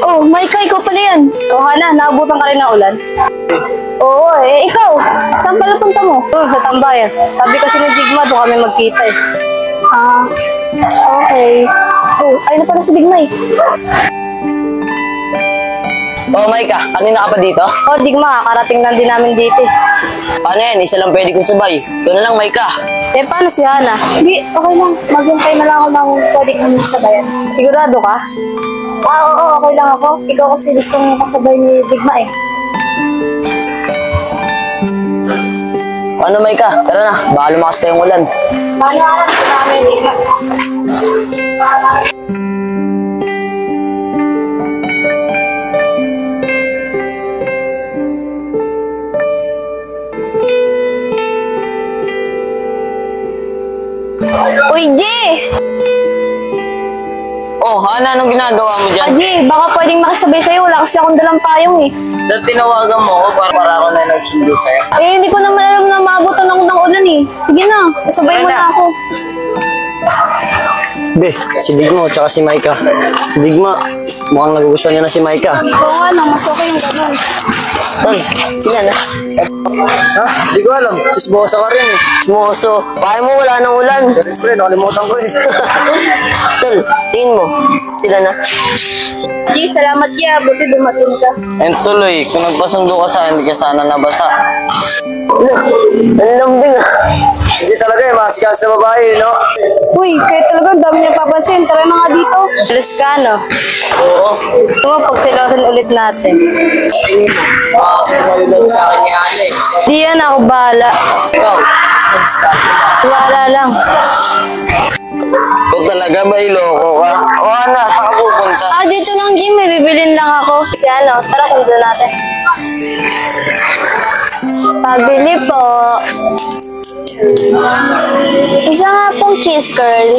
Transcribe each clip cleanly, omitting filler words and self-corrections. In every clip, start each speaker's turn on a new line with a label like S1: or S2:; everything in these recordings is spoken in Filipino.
S1: Oh, Maika, ikaw pala yan. Oh, Hana, naabutan ka rin ng ulan. Oo, ikaw. Saan pala punta mo? Sa tambayan. Sabi kasi ni Digma, doon kami magkita eh. Okay. Oh, ayun na pala si Digma eh.
S2: Oh, Maika, kanina ka pa dito?
S1: Oh, Digma, karating lang din namin dito eh.
S2: Paano yan? Isa lang pwede kong sabay. Ito na lang, Maika.
S1: Paano si Hana? Hindi, okay lang. Maghintay na lang ako ng pwede kong sabayan. Sigurado ka? Oo, okay lang ako. Ikaw kasi gusto mong kasabay ni Digma eh.
S2: Ano, Maika? Tara na, baka lumakas pa yung ulan.
S1: Paano ka lang sa namin, Digma? Uy, G!
S2: Oh, Hana, anong ginagawa mo dyan?
S1: G, baka pwedeng makisabay sa'yo. Wala kasi akong dalang payong eh.
S2: Dahil tinawagan mo ako para ako na nagsundo sa'yo.
S1: Hindi ko naman alam na maabutan ako ng ulan eh. Sige na, kasabay mo na ako.
S2: Be, si Digma tsaka si Maika. Si Digma, mukhang nagugustuhan niya na si Maika.
S1: Oo nga lang, mas okay yung gano'n.
S2: Tol, sige na. Ha? Di ko alam. Sismoso ka rin eh. Sismoso. Kaya mo wala nang ulan. Siyempre, nakalimutan ko eh. Tol, tingin mo. Sila na.
S1: G, salamat ya. Buti dumating ka.
S2: And tuloy, kung nagpasundo ka sa hindi ka sana nabasa. Ang lambing ah. Hindi talaga eh, masikas sa babae, no?
S1: Uy, kaya talaga dami niya papansin. Tara na nga dito. Alas ka, no?
S2: Oo.
S1: Gusto mo pagsilosan ulit natin.
S2: Tingin mo. Nalulog sa akin ni Hana eh.
S1: Di yan, ako bahala.
S2: Ikaw,
S1: Bahala lang.
S2: kung talaga ba iloko ka? O Hana, saan ka pupunta?
S1: Dito lang, G. May bibilin lang ako. Si ano, tara sundan natin. Pabili po. Isa nga pong cheese curl.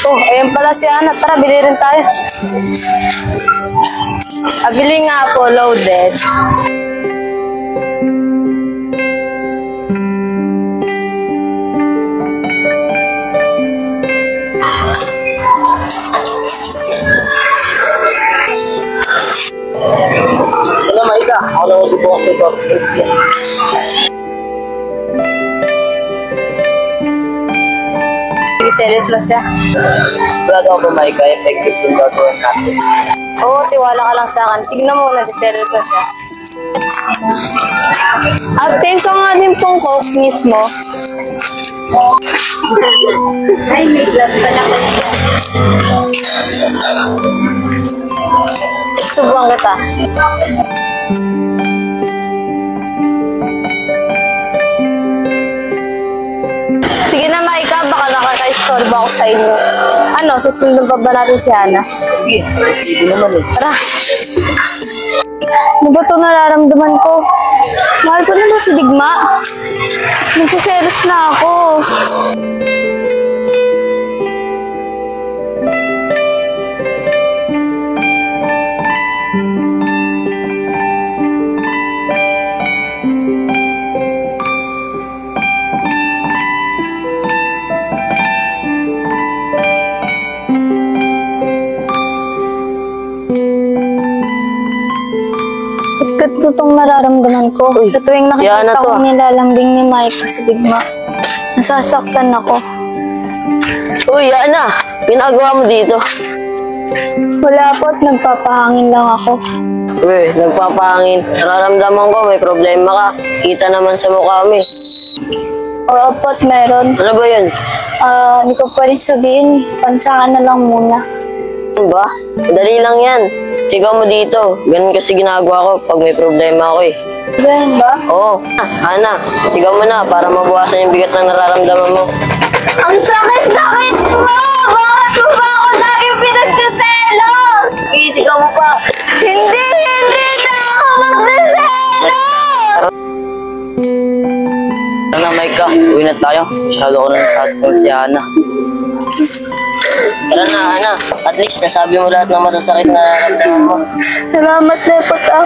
S1: Oh, ayun pala si Ana. Tara, bili rin tayo. Bili nga po, loaded.
S2: Ano, Maika? Ako na magbubukas nito.
S1: Serious na siya.
S2: Sigurado ako, Maika, effective yung gagawin natin.
S1: Oo, tiwala ka lang sa akin. Tignan mo, nag-serious na siya. At tenso nga din pong Coke mismo. Ay, may glove pala ko. Subukan kita. Sige na, Maika, baka nakaka-istorbo ako sa inyo. Ano, susunod pa ba natin si Hana?
S2: Sige, hindi naman eh.
S1: Tara. Ano ba ito nararamdaman ko? Mahal ko na ba si Digma? Nagsiselos na ako. Ito itong nararamdaman ko. Sa tuwing nakikita ko nilalambing ni Mike si Digma, nasasaktan ako.
S2: Uy, Ana! Ginagawa mo dito?
S1: Wala po't nagpapahangin lang ako.
S2: Uy, nagpapahangin. Nararamdaman ko, may problema ka. Kita naman sa mukha mo eh.
S1: Oo po't meron.
S2: Ano ba yun?
S1: Hindi ko pwedeng sabihin. Pansakan na lang muna.
S2: Ano ba? Madali lang yan. Sigaw mo dito. Ganun kasi ginagawa ko pag may problema ako eh.
S1: Ganun ba?
S2: Oo. Ana, sigaw mo na para mabawasan yung bigat na nararamdaman mo.
S1: Ang sakit-sakit mo! Bakit mo ba ako lagi pinagsiselos?
S2: Sige, sigaw mo pa.
S1: Hindi na ako magsiselos!
S2: Ano, Maika? Uwi na tayo. Masyado ko na natatapos si Ana. Tara na, Ana. At least nasabi mo lahat ng masasakit na nararamdaman mo.
S1: Salamat na pagka.